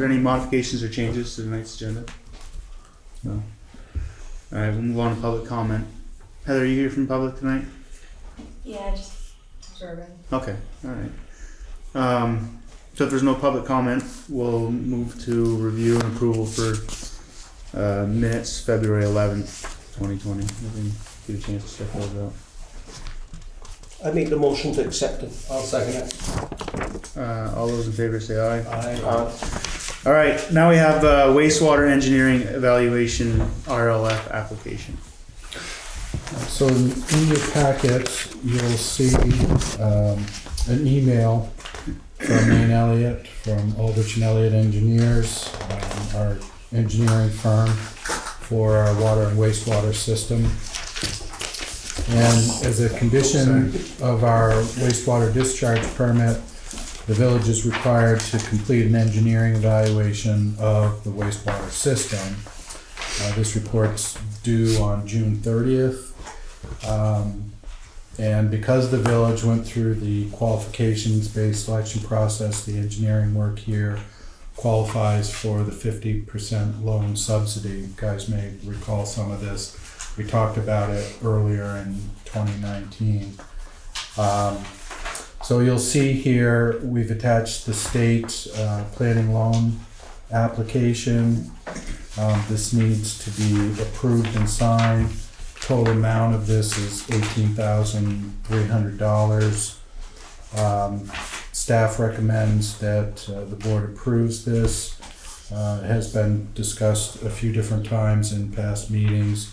there any modifications or changes to tonight's agenda? No. Alright, we'll move on to public comment. Heather, are you here from public tonight? Yeah, just observing. Okay, alright. So if there's no public comment, we'll move to review and approval for minutes February 11th, 2020. Give a chance to check those out. I make the motion to accept it. I'll second it. All those in favor say aye. Aye. Alright, now we have wastewater engineering evaluation RLF application. So in your packet, you'll see an email from Maine Elliott from Aldrich and Elliott Engineers, our engineering firm for our water and wastewater system. And as a condition of our wastewater discharge permit, the village is required to complete an engineering evaluation of the wastewater system. This report's due on June 30th. And because the village went through the qualifications-based selection process, the engineering work here qualifies for the 50% loan subsidy. You guys may recall some of this. We talked about it earlier in 2019. So you'll see here, we've attached the state planning loan application. This needs to be approved and signed. Total amount of this is $18,300. Staff recommends that the board approves this. It has been discussed a few different times in past meetings.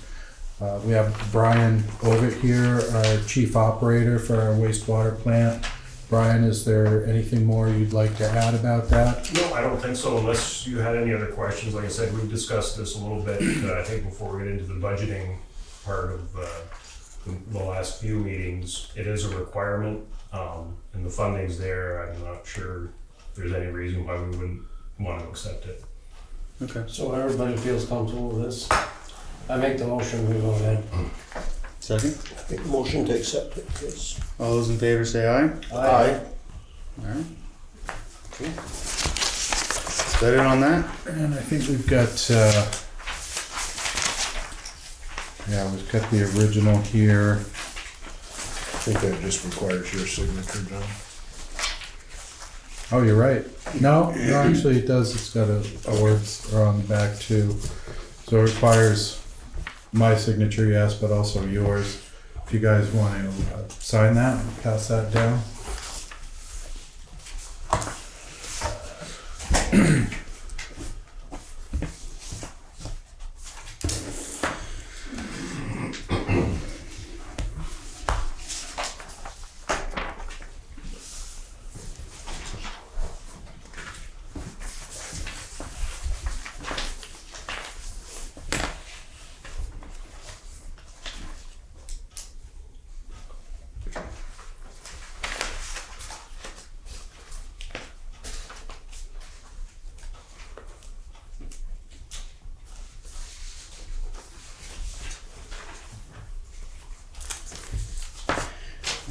We have Brian Ovitt here, our chief operator for our wastewater plant. Brian, is there anything more you'd like to add about that? No, I don't think so, unless you had any other questions. Like I said, we've discussed this a little bit, I think before we get into the budgeting part of the last few meetings. It is a requirement, and the funding's there. I'm not sure if there's any reason why we wouldn't want to accept it. Okay. So everybody feels comfortable with this? I make the motion, we go ahead. Second? I make the motion to accept it, yes. All those in favor say aye. Aye. Alright. Cool. Is that it on that? And I think we've got, we've got the original here. I think that just requires your signature, John. Oh, you're right. No, actually it does. It's got a words are on the back too. So it requires my signature, yes, but also yours. If you guys want to sign that, pass that down.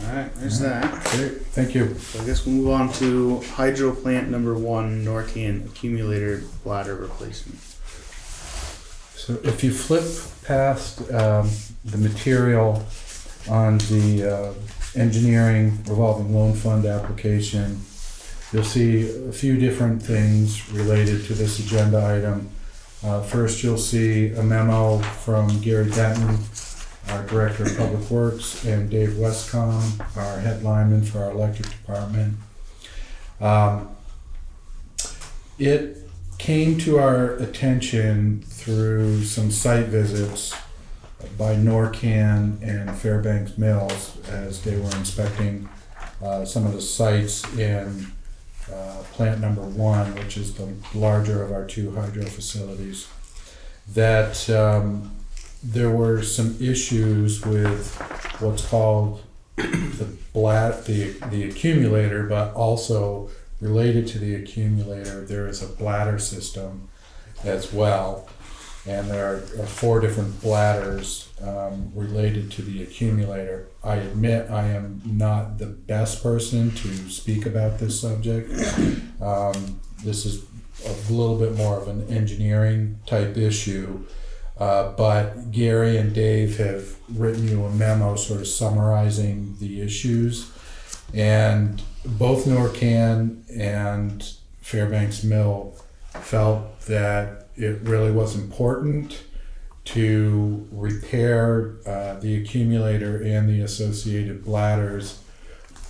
Alright, there's that. Great, thank you. So I guess we'll move on to hydro plant number 1, Norcan accumulator bladder replacement. So if you flip past the material on the engineering revolving loan fund application, you'll see a few different things related to this agenda item. First, you'll see a memo from Gary Denton, our Director of Public Works, and Dave Westcom, our head lineman for our electric department. It came to our attention through some site visits by Norcan and Fairbanks Mills as they were inspecting some of the sites in plant number 1, which is the larger of our 2 hydro facilities, that there were some issues with what's called the accumulator, but also related to the accumulator, there is a bladder system as well. And there are 4 different bladders related to the accumulator. I admit I am not the best person to speak about this subject. This is a little bit more of an engineering type issue. But Gary and Dave have written you a memo sort of summarizing the issues. And both NORCAN and Fairbanks Mill felt that it really was important to repair the accumulator and the associated bladders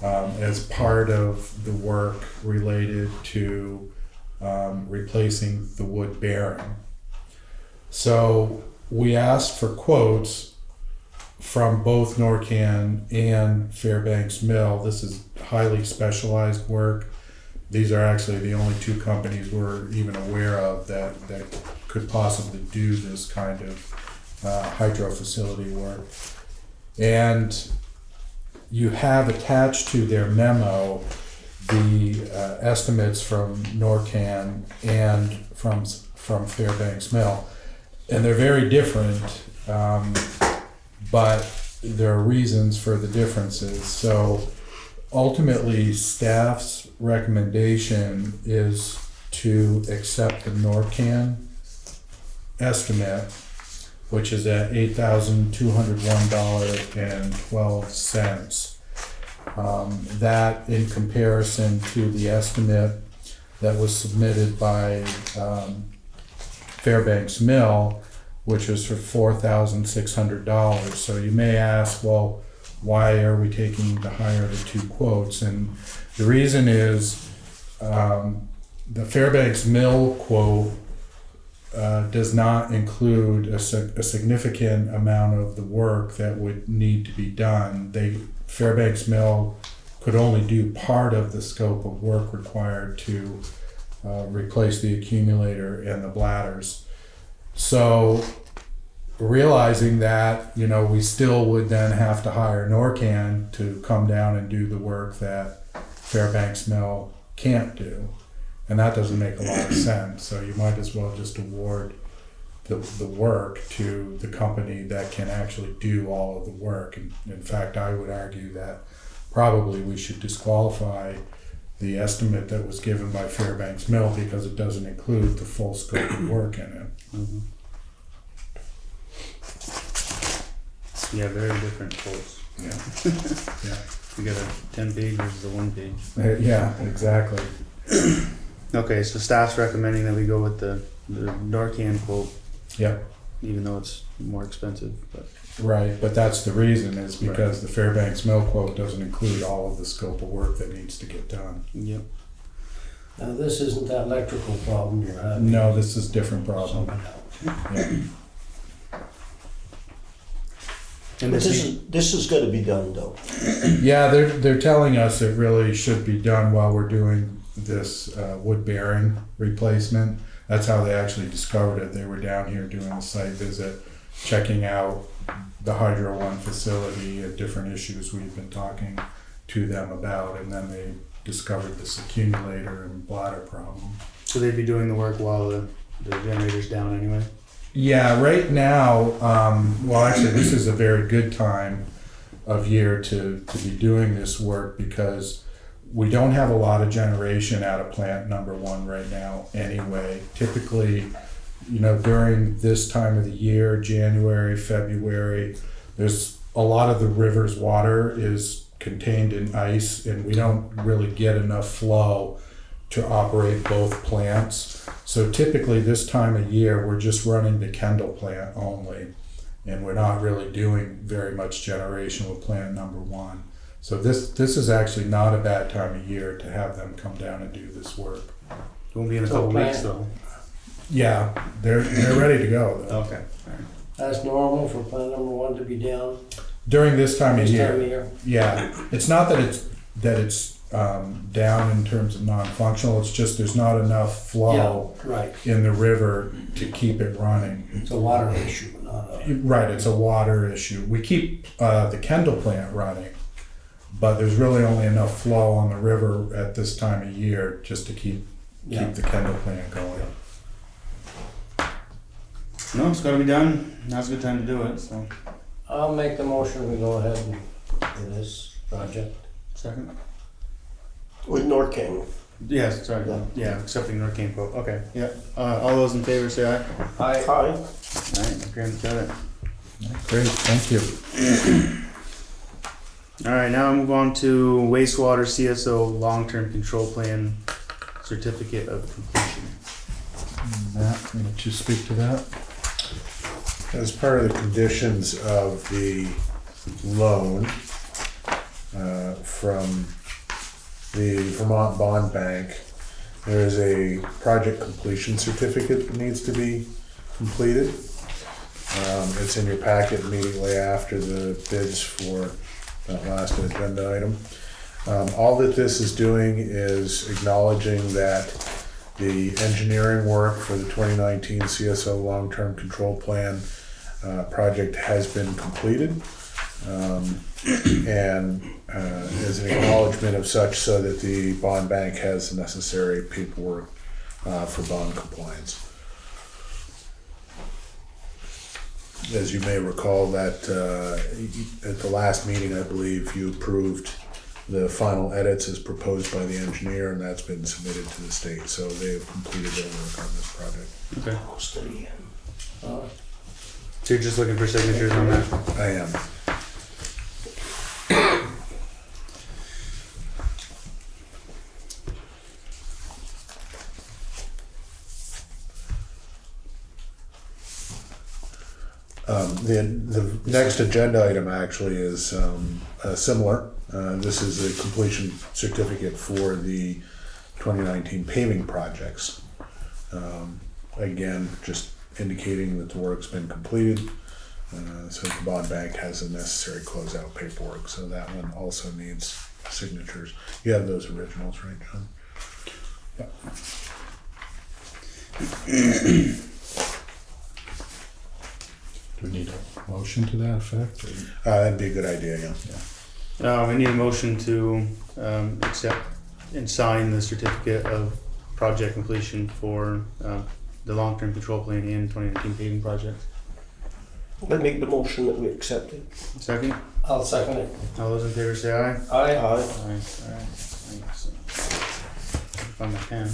as part of the work related to replacing the wood bearing. So we asked for quotes from both NORCAN and Fairbanks Mill. This is highly specialized work. These are actually the only two companies we're even aware of that could possibly do this kind of hydro facility work. And you have attached to their memo the estimates from NORCAN and from Fairbanks Mill. And they're very different, but there are reasons for the differences. So ultimately, staff's recommendation is to accept the NORCAN estimate, which is at $8,201.12. That in comparison to the estimate that was submitted by Fairbanks Mill, which was for $4,600. So you may ask, well, why are we taking the higher of the two quotes? And the reason is the Fairbanks Mill quote does not include a significant amount of the work that would need to be done. Fairbanks Mill could only do part of the scope of work required to replace the accumulator and the bladders. So realizing that, we still would then have to hire NORCAN to come down and do the work that Fairbanks Mill can't do. And that doesn't make a lot of sense. So you might as well just award the work to the company that can actually do all of the work. And in fact, I would argue that probably we should disqualify the estimate that was given by Fairbanks Mill because it doesn't include the full scope of work in it. Mm-hmm. Yeah, very different quotes. Yeah. Yeah. You got a 10-page versus a 1-page. Yeah, exactly. Okay, so staff's recommending that we go with the NORCAN quote, Yep. even though it's more expensive. But Right, but that's the reason is because the Fairbanks Mill quote doesn't include all of the scope of work that needs to get done. yep. Now, this isn't that electrical problem you're having. No, this is a different problem. Something else. Yeah. And But this is gonna be done though. Yeah, they're telling us it really should be done while we're doing this wood bearing replacement. That's how they actually discovered it. They were down here doing a site visit, checking out the Hydro One facility and different issues we've been talking to them about, and then they discovered this accumulator and bladder problem. So they'd be doing the work while the generator's down anyway? Yeah, right now, well actually this is a very good time of year to be doing this work because we don't have a lot of generation out of plant number 1 right now anyway. Typically, during this time of the year, January, February, there's a lot of the river's water is contained in ice and we don't really get enough flow to operate both plants. So typically this time of year, we're just running the Kendall plant only, and we're not really doing very much generation with plant number 1. So this is actually not a bad time of year to have them come down and do this work. It won't be in a So couple plant- weeks though. Yeah, they're ready to go though. Okay. Alright. That's normal for plant number 1 to be down During this time of this year. time of year. Yeah, it's not that it's down in terms of non-functional. It's just there's not enough flow Yeah, right. in the river to keep it running. It's a water issue, not a. Right, it's a water issue. We keep the Kendall plant running, but there's really only enough flow on the river at this time of year just to keep the Kendall plant going. No, it's gotta be done. Now's a good time to do it, so. I'll make the motion, we go ahead and do this project. Second? With NORCAN. Yes, sorry, Yeah. yeah, accepting Norcan quote, okay, yeah. All those in favor say aye. Aye. Aye. Alright, okay, got it. Great, thank you. Alright, now I move on to wastewater CSO long-term control plan certificate of completion. Matt, why don't you speak to that? As part of the conditions of the loan from the Vermont Bond Bank, there is a project completion certificate that needs to be completed. It's in your packet immediately after the bids for that last agenda item. All that this is doing is acknowledging that the engineering work for the 2019 CSO Long-Term Control Plan project has been completed, and is an acknowledgement of such so that the bond bank has the necessary paperwork for bond compliance. As you may recall, that at the last meeting, I believe you approved the final edits as proposed by the engineer, and that's been submitted to the state, so they have completed their work on this project. Okay, Study. so you're just looking for signatures on that? I am. The next agenda item actually is similar. This is a completion certificate for the 2019 paving projects. Again, just indicating that the work's been completed, so the bond bank has the necessary closeout paperwork. So that one also needs signatures. You have those originals, right, John? Do we need a motion to that effect? That'd be a good idea, yeah. We need a motion to accept and sign the certificate of project completion for the long-term control plan and 2019 paving project. I make the motion that we accept it. Second, I'll second it. all those in favor say aye. Aye. Aye. Alright, thanks. Find my pen.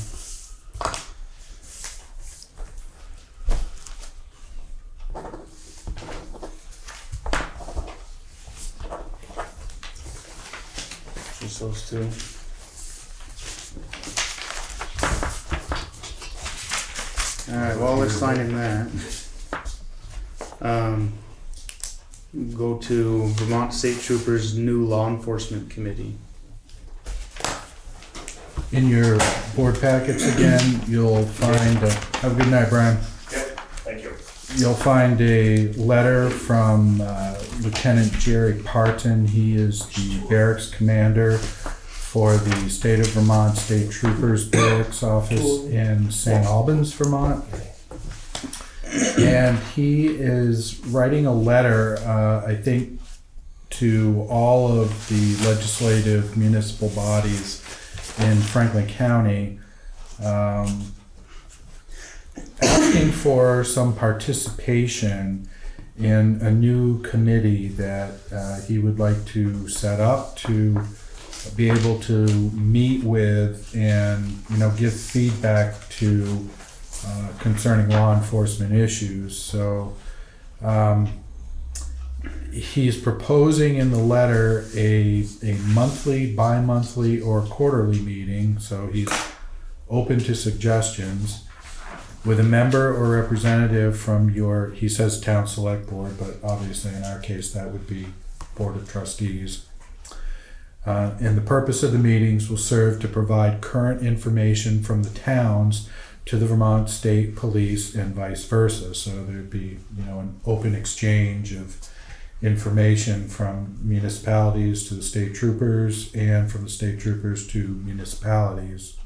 Just those two. Alright, while we're signing that, go to Vermont State Troopers' new law enforcement committee. In your board packets again, you'll find, have a good night, Brian. Yep, thank you. You'll find a letter from Lieutenant Jerry Parton. He is the barracks commander for the State of Vermont State Troopers Barracks Office in St. Albans, Vermont. And he is writing a letter, I think, to all of the legislative municipal bodies in Franklin County, asking for some participation in a new committee that he would like to set up to be able to meet with and, you know, give feedback to concerning law enforcement issues. So he's proposing in the letter a monthly, bi-monthly, or quarterly meeting, so he's open to suggestions, with a member or representative from your, he says town select board, but obviously in our case that would be board of trustees. And the purpose of the meetings will serve to provide current information from the towns to the Vermont State Police and vice versa. So there'd be, you know, an open exchange of information from municipalities to the state troopers and from the state troopers to municipalities.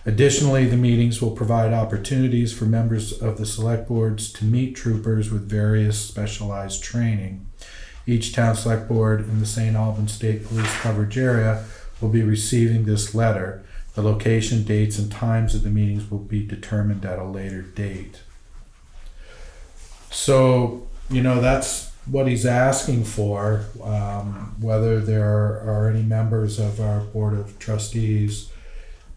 Additionally, the meetings will provide opportunities for members of the select boards to meet troopers with various specialized training. Each town select board in the St. Albans State Police coverage area will be receiving this letter. The location, dates, and times of the meetings will be determined at a later date. So, you know, that's what he's asking for. Whether there are any members of our board of trustees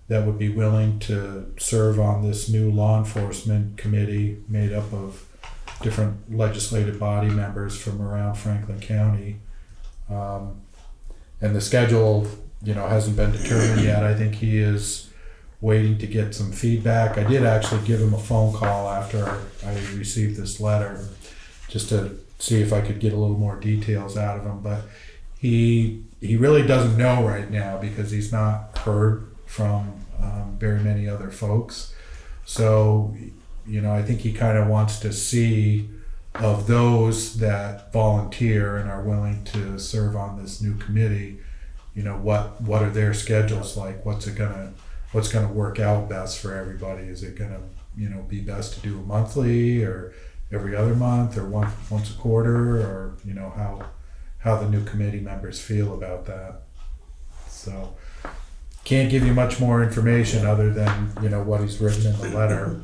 that would be willing to serve on this new law enforcement committee made up of different legislative body members from around Franklin County. And the schedule, hasn't been determined yet. I think he is waiting to get some feedback. I did actually give him a phone call after I received this letter, just to see if I could get a little more details out of him. But he really doesn't know right now because he's not heard from very many other folks. So, I think he kind of wants to see of those that volunteer and are willing to serve on this new committee, what are their schedules like? What's gonna work out best for everybody? Is it gonna, be best to do a monthly or every other month or once a quarter, or how the new committee members feel about that. So can't give you much more information other than what he's written in the letter.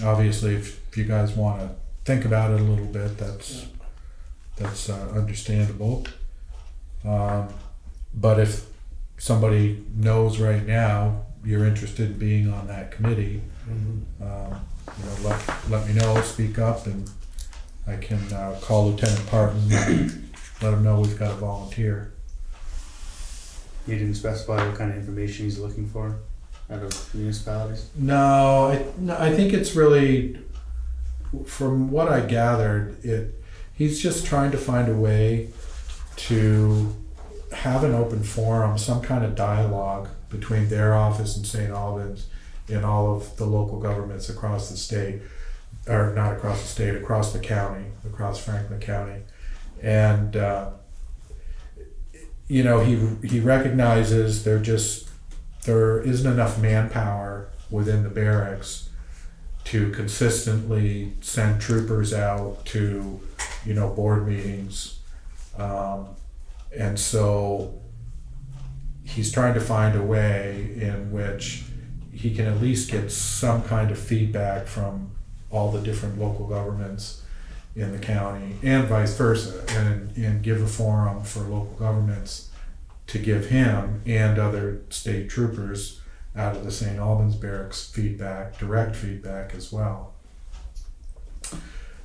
Obviously, if you guys want to think about it a little bit, that's understandable. But if somebody knows right now you're interested in being on that committee, let me know, speak up, and I can call Lieutenant Parton and let him know we've got a volunteer. He didn't specify what kind of information he's looking for out of municipalities? No, I think it's really, from what I gathered, he's just trying to find a way to have an open forum, some kind of dialogue between their office in St. Albans and all of the local governments across the state, or not across the state, across the county, across Franklin County. And, he recognizes there isn't enough manpower within the barracks to consistently send troopers out to, board meetings. And so he's trying to find a way in which he can at least get some kind of feedback from all the different local governments in the county and vice versa, and give a forum for local governments to give him and other state troopers out of the St. Albans barracks direct feedback as well.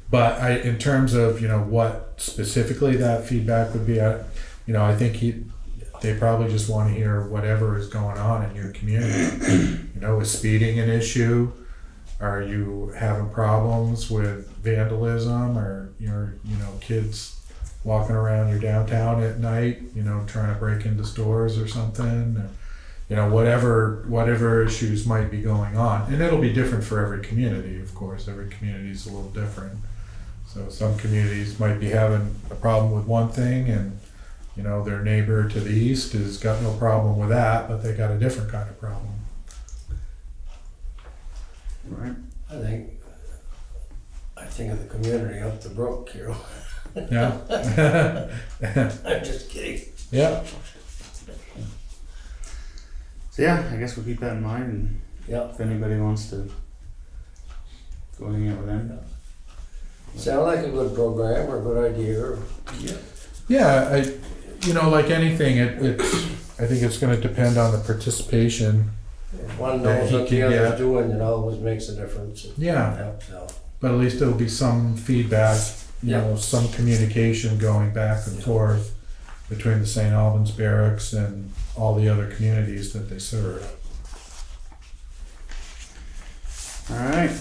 But in terms of, what specifically that feedback would be, I think they probably just want to hear whatever is going on in your community. Is speeding an issue? Are you having problems with vandalism, or kids walking around your downtown at night, trying to break into stores or something, or, whatever issues might be going on. And it'll be different for every community, of course. Every community is a little different. So some communities might be having a problem with one thing, and their neighbor to the east has got no problem with that, but they got a different kind of problem. Right. I think of the community up the brook here. Yeah. I'm just kidding. Yeah. So yeah, I guess we'll keep that in mind, and Yeah. if anybody wants to go hang out with them. Sound like a good program or a good idea. Yeah, like anything, I think it's going to depend on the participation. If one That knows he what can the other's get. doing, it always makes a difference. It Yeah. helps out. But at least there'll be some feedback, some communication going back and forth between the St. Albans barracks and all the other communities that they serve. Alright.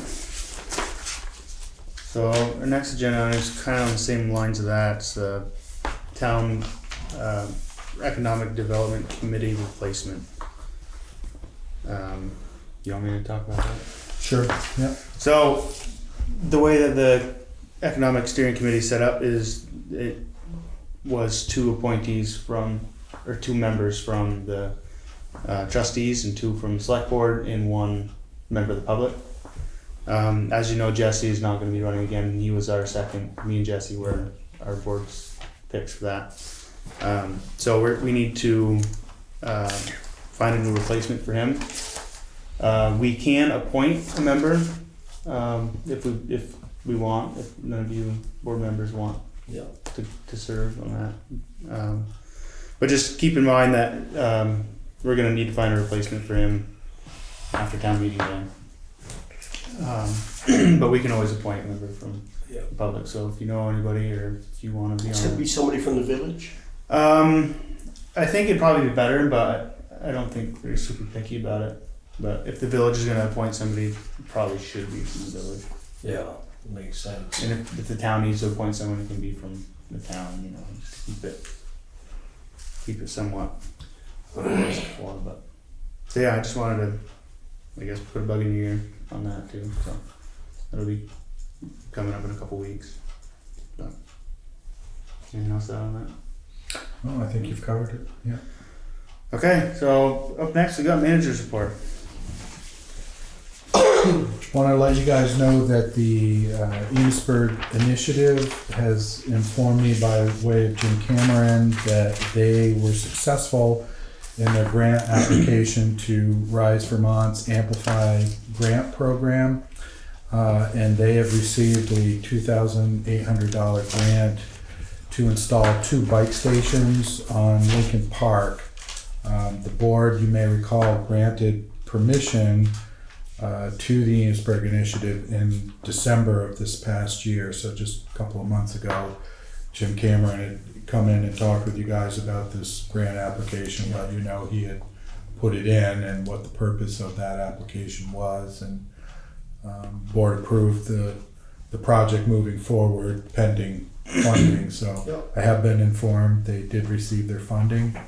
So our next agenda item is kind of on the same lines of that. It's the town economic development committee replacement. You want me to talk about that? Sure. Yeah. So the way that the economic steering committee is set up is it was two members from the trustees and two from the select board and one member of the public. As you know, Jesse is not going to be running again. He was our second. Me and Jesse were our board's picks for that. So we need to find a new replacement for him. We can appoint a member if we want. If none of you board members want Yeah. to serve on that. But just keep in mind that, we're gonna need to find a replacement for him after town meeting day. But we can always appoint a member from Yeah. the public, so if you know anybody or if you wanna be It's gonna on. be somebody from the village. I think it'd probably be better, but I don't think they're super picky about it. But if the village is gonna appoint somebody, it probably should be from the village. Yeah, makes sense. And if the town needs to appoint someone, it can be from the town, you know, just to keep it somewhat what it was before, but. So yeah, I just wanted to, I guess, put a bug in your ear on that too, so. That'll be coming up in a couple weeks. So. Anything else to add on that? Oh, I think you've covered it, yeah. Okay, so up next we got manager's report. Just want to let you guys know that the Enosburg Initiative has informed me by way of Jim Cameron that they were successful in their grant application to Rise Vermont's Amplify grant program. And they have received a $2,800 grant to install 2 bike stations on Lincoln Park. The board, you may recall, granted permission to the Enosburg Initiative in December of this past year, so just a couple of months ago. Jim Cameron had come in and talked with you guys about this grant application, let you know he had put it in and what the purpose of that application was, and board approved the project moving forward pending funding. So I have been informed they did receive their funding,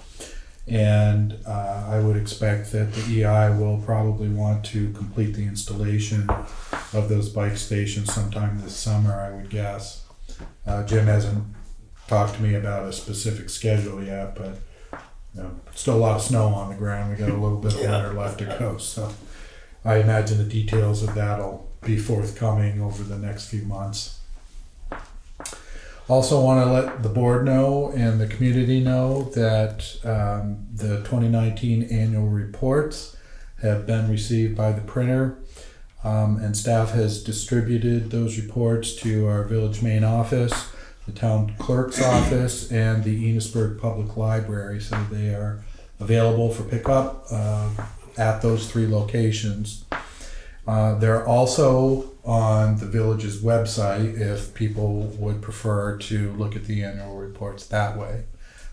and I would expect that the EI will probably want to complete the installation of those bike stations sometime this summer, I would guess. Jim hasn't talked to me about a specific schedule yet, but still a lot of snow on the ground. We got a little bit of winter left to go, so I imagine the details of that'll be forthcoming over the next few months. Also want to let the board know and the community know that the 2019 annual reports have been received by the printer, and staff has distributed those reports to our village main office, the town clerk's office, and the Enosburg Public Library, so they are available for pickup at those 3 locations. They're also on the village's website if people would prefer to look at the annual reports that way.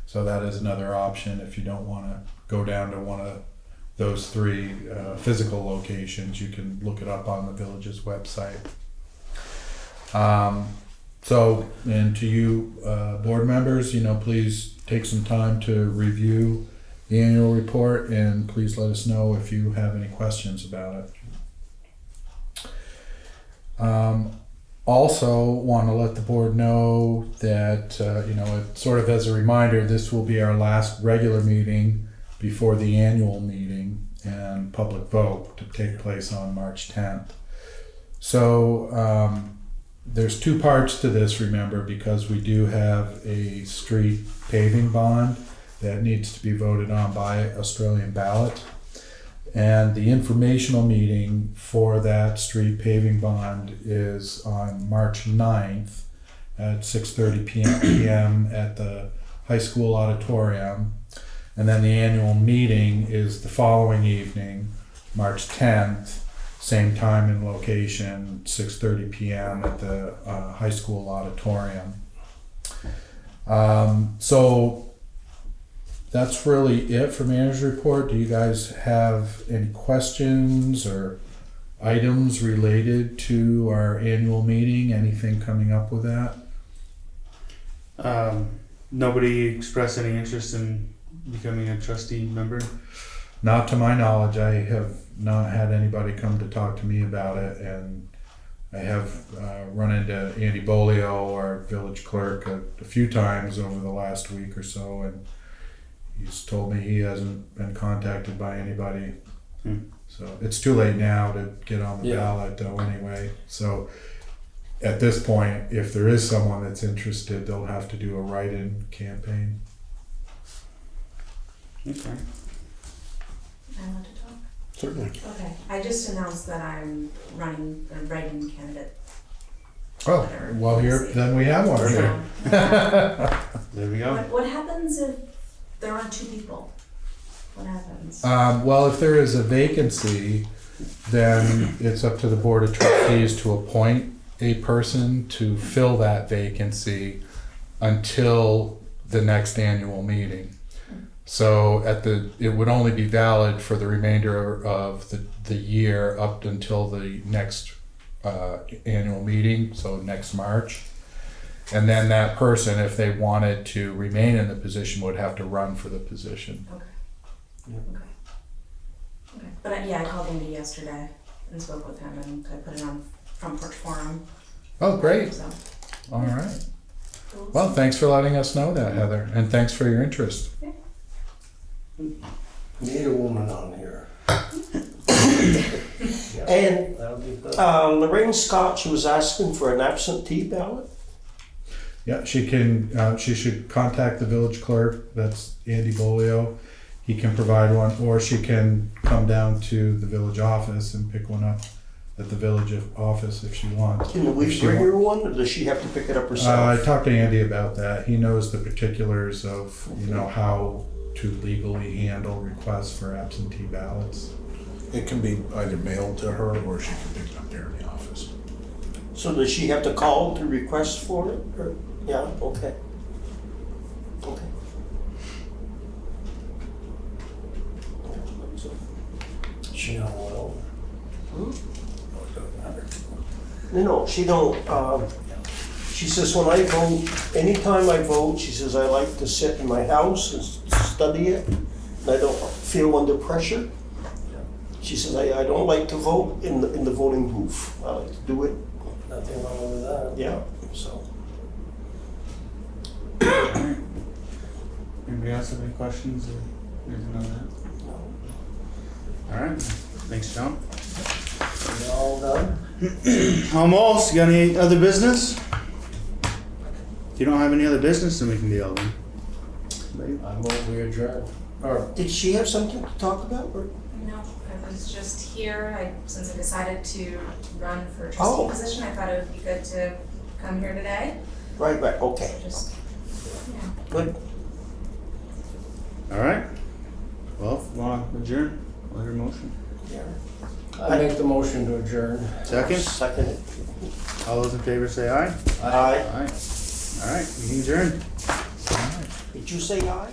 So that is another option if you don't want to go down to one of those 3 physical locations. You can look it up on the village's website. So, and to you board members, please take some time to review the annual report, and please let us know if you have any questions about it. Also want to let the board know that, sort of as a reminder, this will be our last regular meeting before the annual meeting and public vote to take place on March 10th. So there's 2 parts to this, remember, because we do have a street paving bond that needs to be voted on by Australian ballot. And the informational meeting for that street paving bond is on March 9th at 6:30 p.m. at the high school auditorium. And then the annual meeting is the following evening, March 10th, same time and location, 6:30 p.m. at the high school auditorium. So that's really it for manager's report. Do you guys have any questions or items related to our annual meeting? Anything coming up with that? Nobody expressed any interest in becoming a trustee member? Not to my knowledge. I have not had anybody come to talk to me about it, and I have run into Andy Bolio, our village clerk, a few times over the last week or so, and he's told me he hasn't been contacted by anybody. So it's too late now to get on the ballot though anyway. So at this point, if there is someone that's interested, they'll have to do a write-in campaign. Okay. I want to talk. Certainly. Okay, I just announced that I'm running a write-in candidate. Oh, well, here, then we have one. So, There we go. what happens if there are 2 people, what happens? Well, if there is a vacancy, then it's up to the Board of Trustees to appoint a person to fill that vacancy until the next annual meeting. So it would only be valid for the remainder of the year up until the next annual meeting, so next March. And then that person, if they wanted to remain in the position, would have to run for the position. Okay. Yeah. Okay. Okay, but yeah, I called Andy yesterday and spoke with him, and I put it on Front Porch Forum, Oh, great. so. All right. Cool. Well, thanks for letting us know that, Heather, and thanks for your interest. Need a woman on here. Yeah, And that'll be good. Lorraine Scott, she was asking for an absentee ballot. Yeah, she can, she should contact the village clerk, that's Andy Bolio. He can provide one, or she can come down to the village office and pick one up at the village office if she wants. Can If we she bring wa- her one, or does she have to pick it up I herself? talked to Andy about that. He knows the particulars of, how to legally handle requests for absentee ballots. It can be either mailed to her or she can pick it up there in the office. So does she have to call to request for it, or, yeah, okay. Okay. She know well. Hmm? No, it doesn't matter. No, she don't, she says when I vote, anytime I vote, she says I like to sit in my house and study it, and I don't feel under pressure. She says I don't like to vote in the voting booth, I like to do it, Nothing wrong with that. yeah, so. Anybody else have any questions or anything on that? Alright, thanks, John. We all done? Almost. You got any other business? If you don't have any other business, then we can be all done. I move we adjourn. Or, Did she have something to talk about, or? No, I was just here, since I decided to run for Oh. trustee position, I thought it would be good to come here today, Right, okay, so just, yeah. good. Alright. Well, if you wanna adjourn, I'll hear a motion. Yeah. I make the motion to adjourn. Second? Second it. All those in favor say aye. Aye. Aye. Alright, meeting adjourned. Did you say aye?